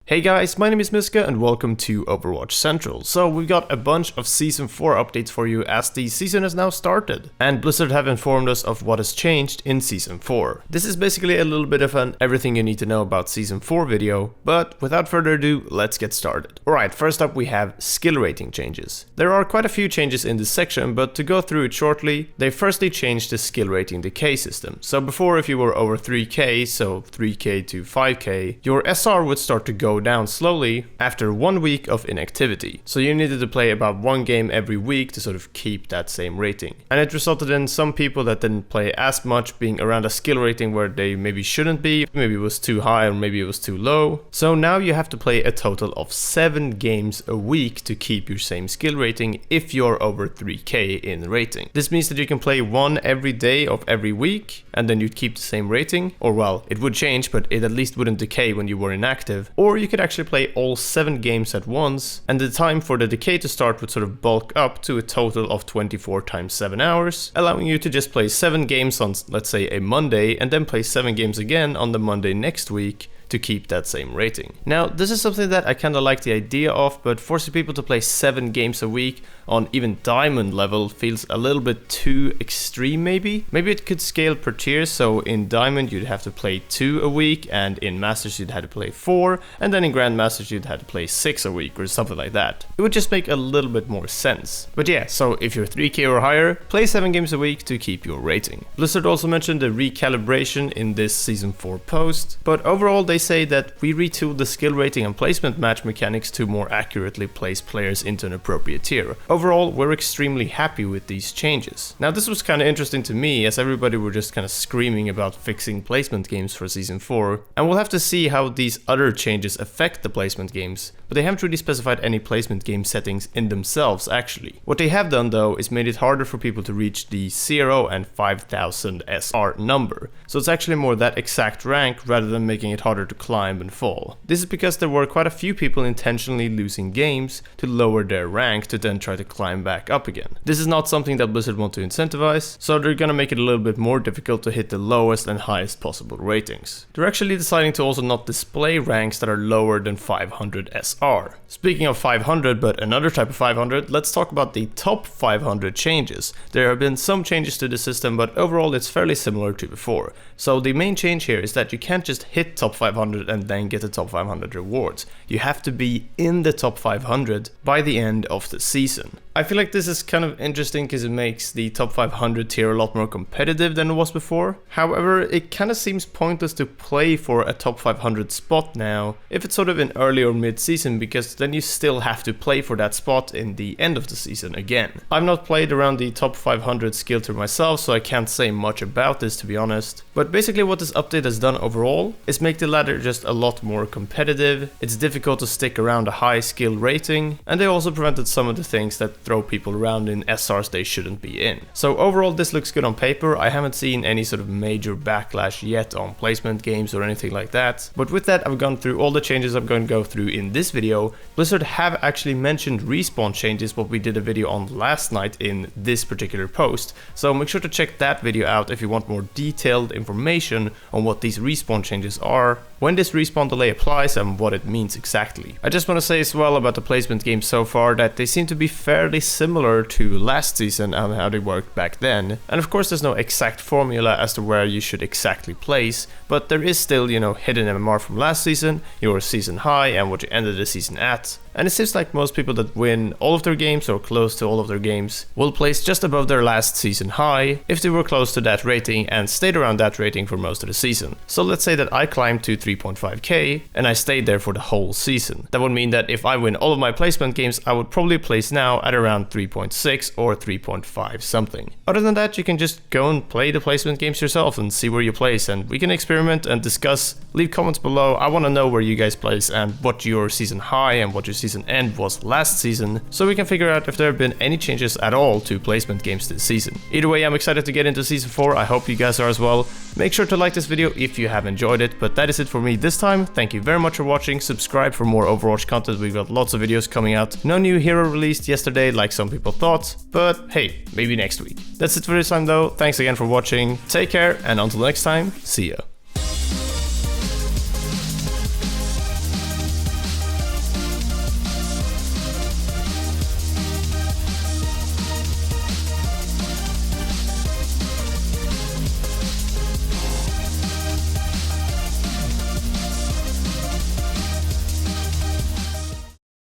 Hey guys, my name is Mysca and welcome to Overwatch Central. So we've got a bunch of Season 4 updates for you as the season has now started. And Blizzard have informed us of what has changed in Season 4. This is basically a little bit of an everything you need to know about Season 4 video, but without further ado, let's get started. Alright, first up we have skill rating changes. There are quite a few changes in this section, but to go through it shortly, they firstly changed the skill rating decay system. So before, if you were over 3k, so 3k to 5k, your SR would start to go down slowly after 1 week of inactivity. So you needed to play about 1 game every week to sort of keep that same rating. And it resulted in some people that didn't play as much being around a skill rating where they maybe shouldn't be, maybe it was too high or maybe it was too low. So now you have to play a total of 7 games a week to keep your same skill rating if you're over 3k in rating. This means that you can play 1 every day of every week and then you'd keep the same rating, or well, it would change, but it at least wouldn't decay when you were inactive. Or you could actually play all 7 games at once, and the time for the decay to start would sort of bulk up to a total of 24 times 7 hours, allowing you to just play 7 games on, let's say, a Monday, and then play 7 games again on the Monday next week to keep that same rating. Now, this is something that I kinda like the idea of, but forcing people to play 7 games a week on even diamond level feels a little bit too extreme maybe. Maybe it could scale per tier, so in diamond you'd have to play 2 a week, and in masters you'd have to play 4, and then in grandmasters you'd have to play 6 a week or something like that. It would just make a little bit more sense. But yeah, so if you're 3k or higher, play 7 games a week to keep your rating. Blizzard also mentioned the recalibration in this Season 4 post, but overall they say that we retooled the skill rating and placement match mechanics to more accurately place players into an appropriate tier. Overall, we're extremely happy with these changes. Now, this was kind of interesting to me, as everybody were just kind of screaming about fixing placement games for Season 4, and we'll have to see how these other changes affect the placement games, but they haven't really specified any placement game settings in themselves actually. What they have done though is made it harder for people to reach the 0 and 5000 SR number, so it's actually more that exact rank rather than making it harder to climb and fall. This is because there were quite a few people intentionally losing games to lower their rank to then try to climb back up again. This is not something that Blizzard want to incentivize, so they're gonna make it a little bit more difficult to hit the lowest and highest possible ratings. They're actually deciding to also not display ranks that are lower than 500 SR. Speaking of 500, but another type of 500, let's talk about the top 500 changes. There have been some changes to the system, but overall it's fairly similar to before. So the main change here is that you can't just hit top 500 and then get the top 500 rewards. You have to be in the top 500 by the end of the season. I feel like this is kind of interesting because it makes the top 500 tier a lot more competitive than it was before. However, it kind of seems pointless to play for a top 500 spot now if it's sort of in early or mid-season, because then you still have to play for that spot in the end of the season again. I've not played around the top 500 skill tier myself, so I can't say much about this to be honest. But basically what this update has done overall is make the ladder just a lot more competitive. It's difficult to stick around a high skill rating, and they also prevented some of the things that throw people around in SRs they shouldn't be in. So overall this looks good on paper. I haven't seen any sort of major backlash yet on placement games or anything like that. But with that, I've gone through all the changes I'm going to go through in this video. Blizzard have actually mentioned respawn changes, what we did a video on last night in this particular post. So make sure to check that video out if you want more detailed information on what these respawn changes are, when this respawn delay applies and what it means exactly. I just want to say as well about the placement games so far that they seem to be fairly similar to last season and how they worked back then. And of course there's no exact formula as to where you should exactly place, but there is still, you know, hidden MMR from last season, your season high and what you ended the season at. And it seems like most people that win all of their games or close to all of their games will place just above their last season high if they were close to that rating and stayed around that rating for most of the season. So let's say that I climbed to 3.5k and I stayed there for the whole season. That would mean that if I win all of my placement games, I would probably place now at around 3.6 or 3.5 something. Other than that, you can just go and play the placement games yourself and see where you place, and we can experiment and discuss. Leave comments below. I want to know where you guys place and what your season high and what your season end was last season, so we can figure out if there have been any changes at all to placement games this season. Either way, I'm excited to get into Season 4. I hope you guys are as well. Make sure to like this video if you have enjoyed it, but that is it for me this time. Thank you very much for watching. Subscribe for more Overwatch content. We've got lots of videos coming out. No new hero released yesterday like some people thought, but hey, maybe next week. That's it for this time though. Thanks again for watching. Take care, and until next time, see ya.